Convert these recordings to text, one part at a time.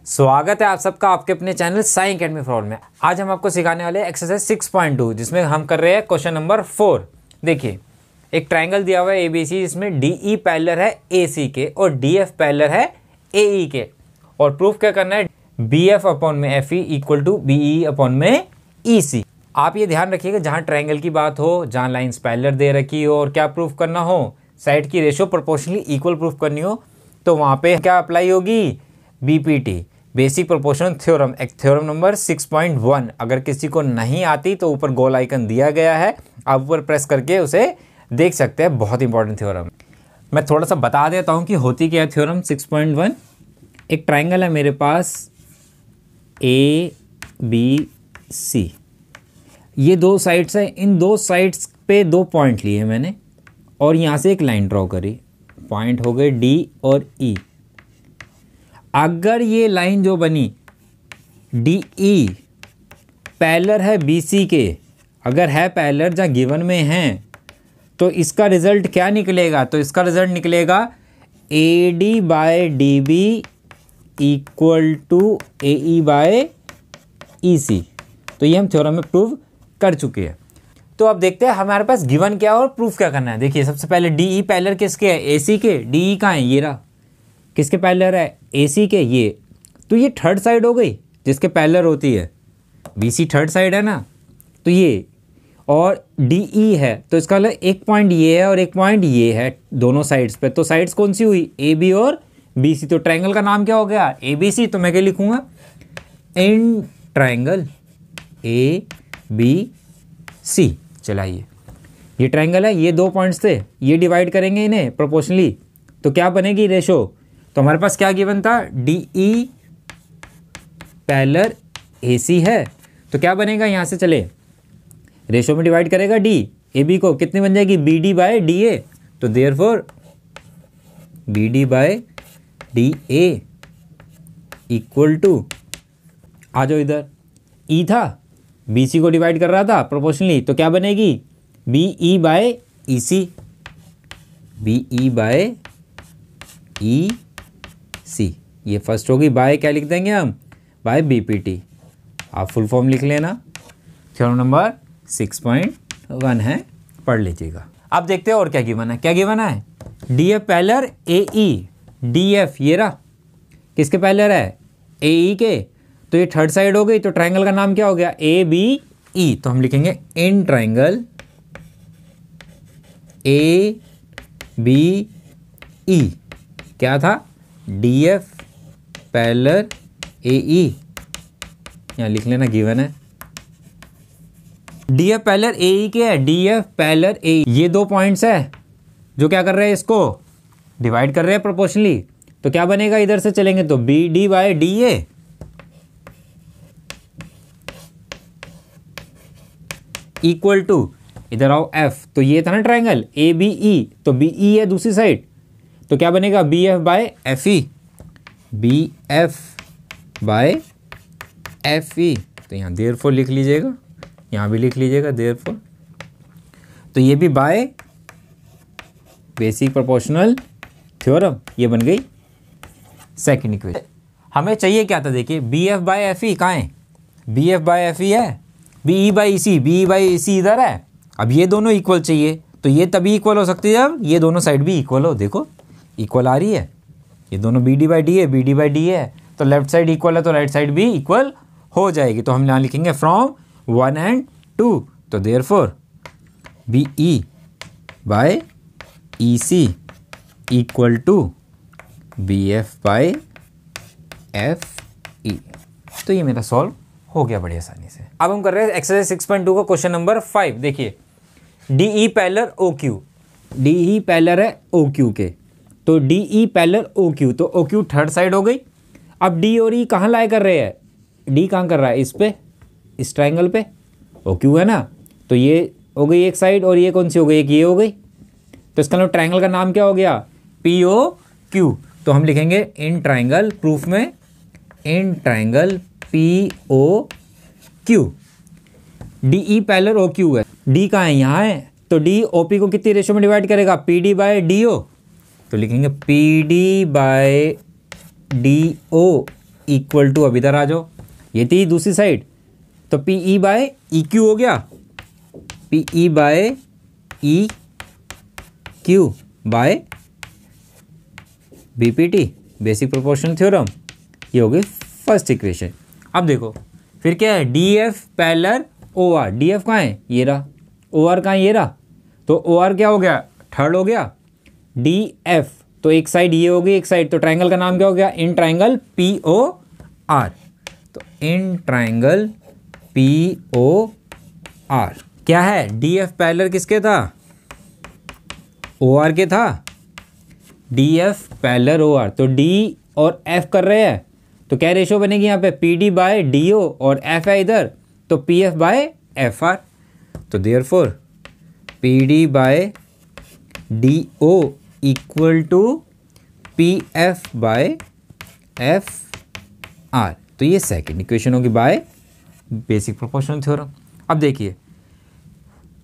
स्वागत है आप सबका आपके अपने चैनल साई अकेडमी फॉर में। आज हम आपको सिखाने वाले एक्सरसाइज 6.2 जिसमें हम कर रहे हैं क्वेश्चन नंबर 4। देखिए, एक ट्रायंगल दिया हुआ है एबीसी, जिसमें डीई पैरेलल है एसी के और डीएफ पैरेलल है एई के, और प्रूफ क्या करना है, बीएफ अपॉन में F E equal to B E upon में ईसी। आप ये ध्यान रखिएगा, जहाँ ट्रायंगल की बात हो, जहाँ लाइन्स पैरेलल दे रखी हो और क्या प्रूफ करना हो, साइड की रेशियो प्रोपोर्शनली इक्वल प्रूफ करनी हो, तो वहाँ पे क्या अप्लाई होगी, बीपीटी, बेसिक प्रोपोर्शन थ्योरम, एक थ्योरम नंबर 6.1। अगर किसी को नहीं आती तो ऊपर गोल आइकन दिया गया है, आप ऊपर प्रेस करके उसे देख सकते हैं। बहुत इंपॉर्टेंट थ्योरम। मैं थोड़ा सा बता देता हूँ कि होती क्या है थ्योरम 6.1। एक ट्रायंगल है मेरे पास ए बी सी, ये दो साइड्स है, इन दो साइड्स पे दो पॉइंट लिए मैंने और यहाँ से एक लाइन ड्रॉ करी, पॉइंट हो गए डी और ई। अगर ये लाइन जो बनी डी ई पैरेलल है बी सी के, अगर है पैरेलल जहाँ गिवन में है, तो इसका रिजल्ट क्या निकलेगा, तो इसका रिजल्ट निकलेगा A D by D B equal to A E by E C. तो ये हम थ्योरम में प्रूव कर चुके हैं। तो अब देखते हैं हमारे पास गिवन क्या और प्रूफ क्या करना है। देखिए, सबसे पहले डी ई पैरेलल किसके है, ए सी के। डी ई कहाँ है, ये रहा, किसके पैरेलल है, एसी के, ये। तो ये थर्ड साइड हो गई जिसके पैरेलल होती है, बीसी थर्ड साइड है ना, तो ये, और डीई है तो इसका मतलब एक पॉइंट ये है और एक पॉइंट ये है दोनों साइड्स पे। तो साइड्स कौन सी हुई, ए बी और बी सी। तो ट्रायंगल का नाम क्या हो गया, ए बी सी। तो मैं क्या लिखूंगा, in triangle A B C. चलाइए, ये ट्रायंगल है, ये दो पॉइंट्स थे, ये डिवाइड करेंगे इन्हें प्रोपोर्शनली, तो क्या बनेगी रेशो। तो हमारे पास क्या गिवन था, डी ई पैरेलल ए सी है, तो क्या बनेगा, यहाँ से चले रेशो में डिवाइड करेगा डी ए बी को, कितनी बन जाएगी, B D by D A. तो therefore B D by D A equal to, आ जाओ इधर, ई था, बी सी को डिवाइड कर रहा था प्रोपोर्शनली, तो क्या बनेगी, B E by E C, B E by E C. ये फर्स्ट होगी, बाय क्या लिख देंगे हम, बाय बीपीटी। आप फुल फॉर्म लिख लेना, थ्योरम नंबर 6.1 है, पढ़ लीजिएगा। अब देखते हैं और क्या गिवन है। क्या गिवन है, डी एफ पैरेलल ए ई, डी एफ ये रहा, किसके पैरेलल है, ए ई के। तो ये थर्ड साइड हो गई, तो ट्रायंगल का नाम क्या हो गया, ए बी ई। तो हम लिखेंगे in triangle A B E, क्या था, डी एफ पैरेलल ए ई, यहाँ लिख लेना, गिवन है डी एफ पैरेलल ए ई के है, डी एफ पैरेलल ए ई। ये दो पॉइंट्स है जो क्या कर रहे हैं, इसको डिवाइड कर रहे हैं प्रोपोर्शनली। तो क्या बनेगा, इधर से चलेंगे तो B D by D A equal to, इधर आओ एफ, तो ये था ना ट्रायंगल ए बी ई, तो बी ई है दूसरी साइड, तो क्या बनेगा, B F by F E, B F by F E. तो यहाँ देयरफॉर लिख लीजिएगा, यहाँ भी लिख लीजिएगा देयरफॉर। तो ये भी बाय बेसिक प्रोपोर्शनल थ्योरम, ये बन गई सेकंड इक्वेशन। हमें चाहिए क्या था, देखिए B F by F E कहाँ है, B F by F E है, B E by E C, B E by E C इधर है। अब ये दोनों इक्वल चाहिए, तो ये तभी इक्वल हो सकती है जब ये दोनों साइड भी इक्वल हो। देखो इक्वल आ रही है, ये दोनों बी डी बाई डी है, बी डी बाई डी है, तो लेफ्ट साइड इक्वल है तो राइट साइड भी इक्वल हो जाएगी। तो हम यहाँ लिखेंगे फ्रॉम 1 and 2, तो therefore B E by E C equal to B F by F E. तो ये मेरा सॉल्व हो गया बड़ी आसानी से। अब हम कर रहे हैं एक्सरसाइज 6.2 का क्वेश्चन नंबर 5। देखिए, D E parallel O Q, D E parallel है ओ क्यू के, तो D E parallel O Q, तो ओ क्यू थर्ड साइड हो गई। अब डी और ई कहाँ लाए कर रहे हैं, डी कहाँ कर रहा है, इस पे, इस ट्रायंगल पे, ओ क्यू है ना, तो ये हो गई एक साइड, और ये कौन सी हो गई, एक ये हो गई। तो इसका मतलब ट्रायंगल का नाम क्या हो गया, पी ओ क्यू। तो हम लिखेंगे इन ट्रायंगल, प्रूफ में in triangle P O Q, D E parallel O Q है, डी कहाँ है, यहाँ है, तो डी ओ पी को कितनी रेशो में डिवाइड करेगा, P D by D O. तो लिखेंगे P D by D O equal to, अब इधर आ जाओ, ये थी दूसरी साइड, तो P E by E Q हो गया, P E by E Q by B P T, basic proportional theorem. ये हो गई फर्स्ट इक्वेशन। अब देखो फिर क्या है, D F parallel O R, D F कहाँ है, ये रहा, ओ आर कहाँ है, ये रहा, तो ओ आर क्या हो गया, थर्ड हो गया, डी एफ तो एक साइड ये हो गई, एक साइड, तो ट्राइंगल का नाम क्या हो गया, in triangle P O R, तो in triangle P O R क्या है, डी एफ पैरेलल किसके था, ओ आर के था, D F parallel O R, तो डी और एफ कर रहे हैं, तो क्या रेशो बनेगी यहाँ पे, P D by D O, और एफ है इधर, तो P F by F R, तो therefore P D by D O equal to P F by F R, तो ये सेकेंड इक्वेशन होगी बाय बेसिक प्रोपोर्शनल थ्योरम। अब देखिए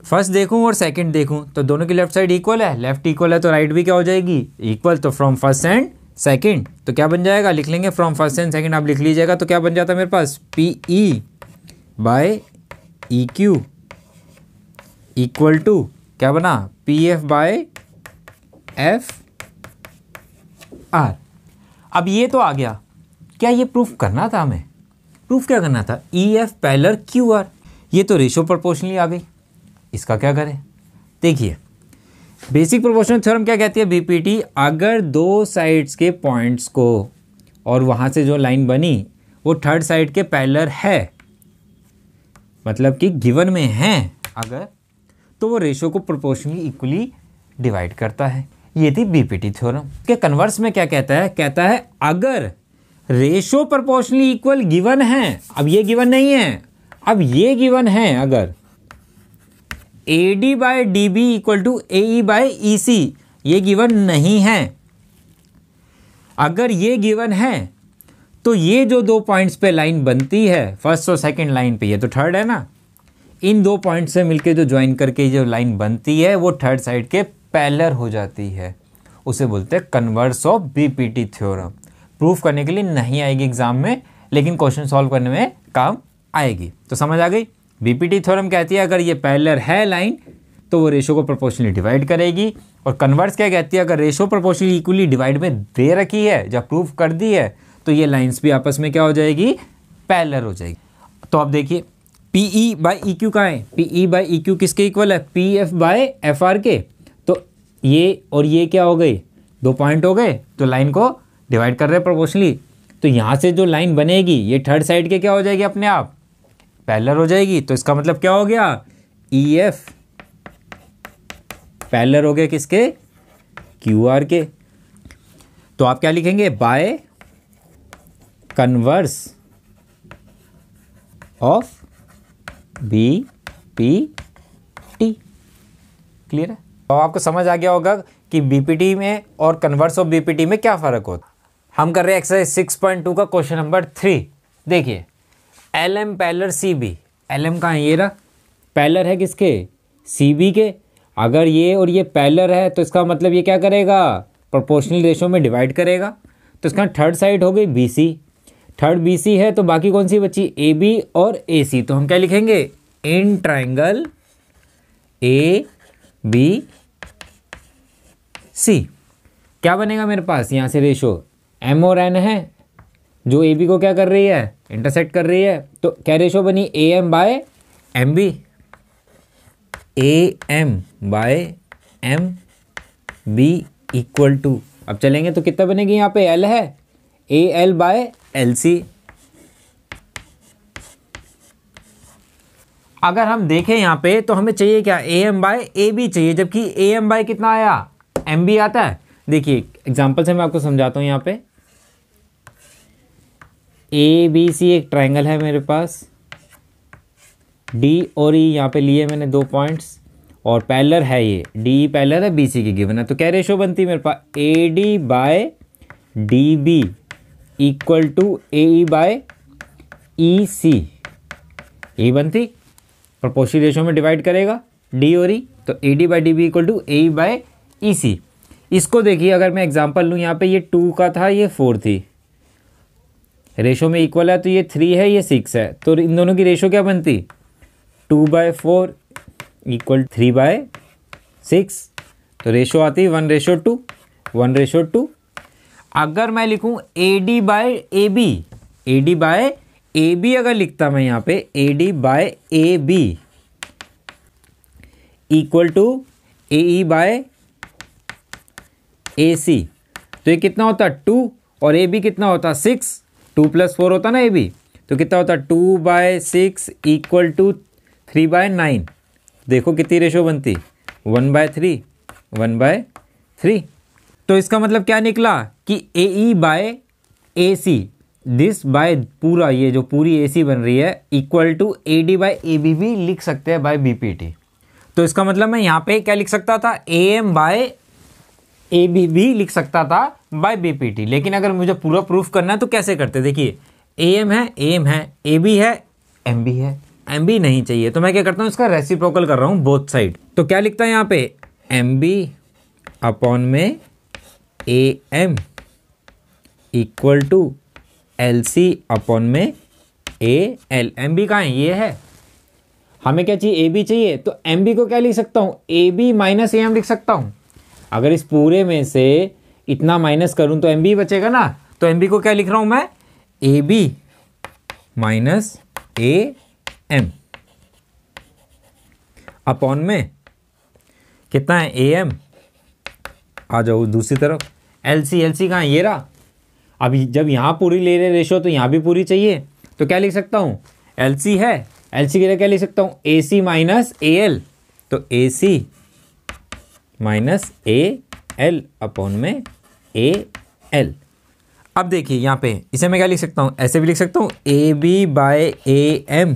फर्स्ट देखूं और सेकंड देखूं तो दोनों की लेफ्ट साइड इक्वल है, लेफ्ट इक्वल है तो राइट भी क्या हो जाएगी इक्वल, तो फ्रॉम फर्स्ट एंड सेकंड तो क्या बन जाएगा, लिख लेंगे फ्रॉम फर्स्ट एंड सेकंड, आप लिख लीजिएगा, तो क्या बन जाता है मेरे पास, P E by E Q equal to क्या बना, P F by F R. अब ये तो आ गया, क्या ये प्रूफ करना था हमें, प्रूफ क्या करना था, E F parallel Q R, ये तो रेशो प्रोपोर्शनली आ गई, इसका क्या करें, देखिए बेसिक प्रोपोर्शनल थ्योरम क्या कहती है, बीपीटी, अगर दो साइड्स के पॉइंट्स को और वहाँ से जो लाइन बनी वो थर्ड साइड के पैरेलल है, मतलब कि गिवन में है अगर, तो वो रेशो को प्रोपोर्शनली इक्वली डिवाइड करता है। ये थी बीपीटी थ्योरम के कन्वर्स में क्या कहता है, कहता है अगर रेशो प्रोपोर्शनली इक्वल गिवन है, अब ये गिवन नहीं है, अब ये गिवन है, अगर A D by D B equal to A E by E C, ये गिवन नहीं है, अगर ये गिवन है तो ये जो दो पॉइंट्स पे लाइन बनती है फर्स्ट और सेकंड लाइन पे, ये तो थर्ड है ना, इन दो पॉइंट से मिलके जो ज्वाइन करके जो लाइन बनती है वो थर्ड साइड के पैरेलल हो जाती है, उसे बोलते हैं converse of BPT theorem. Proof करने के लिए नहीं आएगी एग्जाम में, लेकिन क्वेश्चन सॉल्व करने में काम आएगी। तो समझ आ गई, बीपीटी थ्योरम कहती है अगर ये पैरेलल है लाइन तो वो रेशो को प्रोपोर्शनली डिवाइड करेगी, और कन्वर्स क्या कहती है, अगर रेशो प्रोपोर्शनली इक्वली डिवाइड में दे रखी है, जब प्रूफ कर दी है तो ये लाइंस भी आपस में क्या हो जाएगी, पैरेलल हो जाएगी। तो अब देखिए P E by E Q कहाँ है, P E by E Q किसके इक्वल है, P F by F R के, तो ये और ये क्या हो गए, दो पॉइंट हो गए, तो लाइन को डिवाइड कर रहे हैं प्रोपोर्शनली, तो यहाँ से जो लाइन बनेगी ये थर्ड साइड के क्या हो जाएगी, अपने आप पैरेलल हो जाएगी, तो इसका मतलब क्या हो गया, ई एफ पैरेलल हो गया किसके, क्यू आर के। तो आप क्या लिखेंगे, by converse of B P T. Clear है, तो आपको समझ आ गया होगा कि बीपीटी में और कन्वर्स ऑफ बीपीटी में क्या फ़र्क होता है। हम कर रहे हैं एक्सरसाइज 6.2 का क्वेश्चन नंबर 3। देखिए L M parallel C B, L M का ये रहा, पैरेलल है किसके, सी बी के, अगर ये और ये पैरेलल है तो इसका मतलब ये क्या करेगा, प्रोपोर्शनल रेशो में डिवाइड करेगा, तो इसका थर्ड साइड हो गई B C, third B C है तो बाकी कौन सी बची, ए बी और ए सी, तो हम क्या लिखेंगे, in triangle A B C, क्या बनेगा मेरे पास यहाँ से रेशो, एम और एन है, जो ए बी को क्या कर रही है, इंटरसेक्ट कर रही है, तो क्या रेशो बनी, A M by M B, A M by M B equal to, अब चलेंगे तो कितना बनेगी, यहाँ पे एल है, A L by L C. अगर हम देखें यहाँ पे तो हमें चाहिए क्या, A M by A B चाहिए, जबकि ए एम बाय कितना आया, एम बी आता है। देखिए एग्जाम्पल से मैं आपको समझाता हूँ, यहाँ पे ए बी सी एक ट्राइंगल है मेरे पास, डी और ई यहाँ पे लिए मैंने दो पॉइंट्स, और पैरेलल है ये डी पैरेलल है बी सी की गिवन है, तो क्या रेशो बनती है मेरे पास, A D by D B equal to A E by E C, यही बनती, प्रोपोर्शनल रेशो में डिवाइड करेगा डी और ई, तो A D by D B equal to A E by E C. इसको देखिए अगर मैं एग्जांपल लूँ, यहाँ पे ये 2 का था, ये 4 थी, रेशो में इक्वल है तो ये 3 है, ये 6 है, तो इन दोनों की रेशो क्या बनती, 2/4 इक्वल 3/6, तो रेशो आती है 1:2, 1:2। अगर मैं लिखूं AD/AB, AD/AB अगर लिखता मैं यहाँ पे AD/AB इक्वल टू AE/AC, तो ये कितना होता है 2 और AB कितना होता है 6, 2 + 4 होता ना AB, तो कितना होता है 2/6 इक्वल टू 3/9। देखो कितनी रेशो बनती, 1/3, 1/3। तो इसका मतलब क्या निकला कि AE/AC दिस बाय पूरा, ये जो पूरी AC बन रही है इक्वल टू AD/AB भी लिख सकते हैं बाय BPT। तो इसका मतलब मैं यहाँ पे क्या लिख सकता था, AM/AB भी लिख सकता था बाय BPT। लेकिन अगर मुझे पूरा प्रूफ करना है तो कैसे करते, देखिए AM है, AB है, MB है, MB नहीं चाहिए, तो मैं क्या करता हूँ, इसका रेसिप्रोकल कर रहा हूँ बोथ साइड। तो क्या लिखता है यहाँ पे, MB/में AM इक्वल टू LC/में AL। MB कहाँ है, ये है, हमें क्या चाहिए, AB चाहिए, तो MB को क्या लिख सकता हूँ, AB - AM लिख सकता हूँ। अगर इस पूरे में से इतना माइनस करूँ तो MB बचेगा ना, तो MB को क्या लिख रहा हूँ मैं, AB - AM अपॉन में कितना है AM, आ जाओ दूसरी तरफ, LC कहाँ है, ये रहा। अभी जब यहाँ पूरी ले रहे रेशो तो यहाँ भी पूरी चाहिए, तो क्या लिख सकता हूँ, LC है, LC की जगह क्या लिख सकता हूँ, AC - AL, तो AC - AL अपॉन में AL। अब देखिए यहाँ पे इसे मैं क्या लिख सकता हूँ, ऐसे भी लिख सकता हूँ AB/AM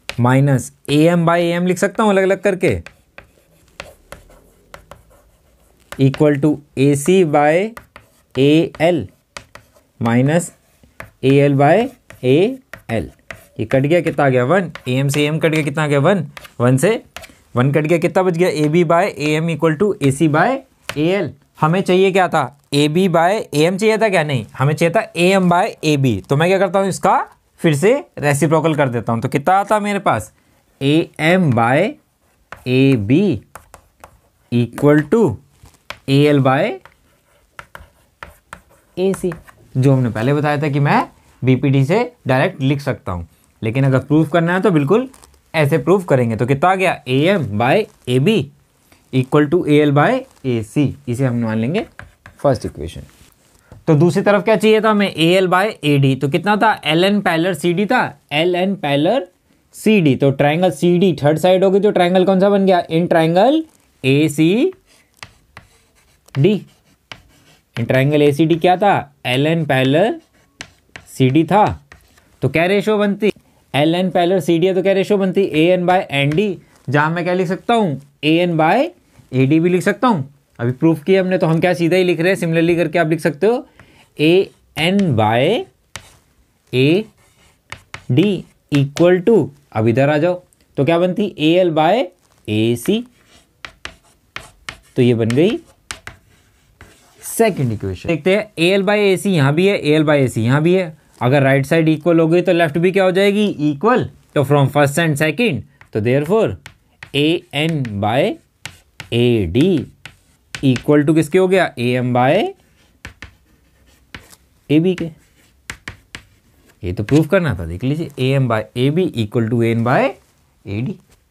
माइनस AM/AM लिख सकता हूँ अलग अलग करके, equal to AC/AL minus AL/AL। ये कट गया, कितना आ गया 1, AM से AM कट गया, कितना आ गया 1, 1 से 1 कट गया, कितना बच गया, AB/AM इक्वल टू AC/AL। हमें चाहिए क्या था, AB/AM चाहिए था क्या, नहीं, हमें चाहिए था AM/AB। तो मैं क्या करता हूँ, इसका फिर से रेसिप्रोकल कर देता हूँ, तो कितना आता मेरे पास, AM/AB इक्वल टू AL/AC, जो हमने पहले बताया था कि मैं BPT से डायरेक्ट लिख सकता हूँ। लेकिन अगर प्रूफ करना है तो बिल्कुल ऐसे प्रूफ करेंगे। तो कितना आ गया, AM/AB इक्वल टू AL/AC, इसे हम मान लेंगे फर्स्ट इक्वेशन। तो दूसरी तरफ क्या चाहिए था हमें, AL/AD, तो कितना था, LN पैरेलल CD था, LN पैरेलल CD, तो ट्राइंगल CD थर्ड साइड होगी, तो ट्राइंगल कौन सा बन गया, in triangle ACD। In triangle ACD क्या था, LN पैरेलल CD था, तो क्या रेशो बनती, LN पैरेलल CD है तो क्या रेशो बनती, AN/ND, जहां मैं क्या लिख सकता हूँ, AN/AD भी लिख सकता हूँ। अभी प्रूफ किया हमने, तो हम क्या सीधा ही लिख रहे हैं, सिमिलरली करके आप लिख सकते हो AN/AD इक्वल टू, अब इधर आ जाओ, तो क्या बनती, AL/AC। तो ये बन गई सेकंड इक्वेशन। देखते हैं, AL/AC यहाँ भी है, AL/AC यहाँ भी है, अगर राइट साइड इक्वल हो गई तो लेफ्ट भी क्या हो जाएगी, इक्वल। तो फ्रॉम फर्स्ट एंड सेकंड, तो देयरफॉर AN/AD इक्वल टू किसके हो गया, AM/AB के। ये तो प्रूफ करना था, देख लीजिए, AM/AB इक्वल टू AN/AD।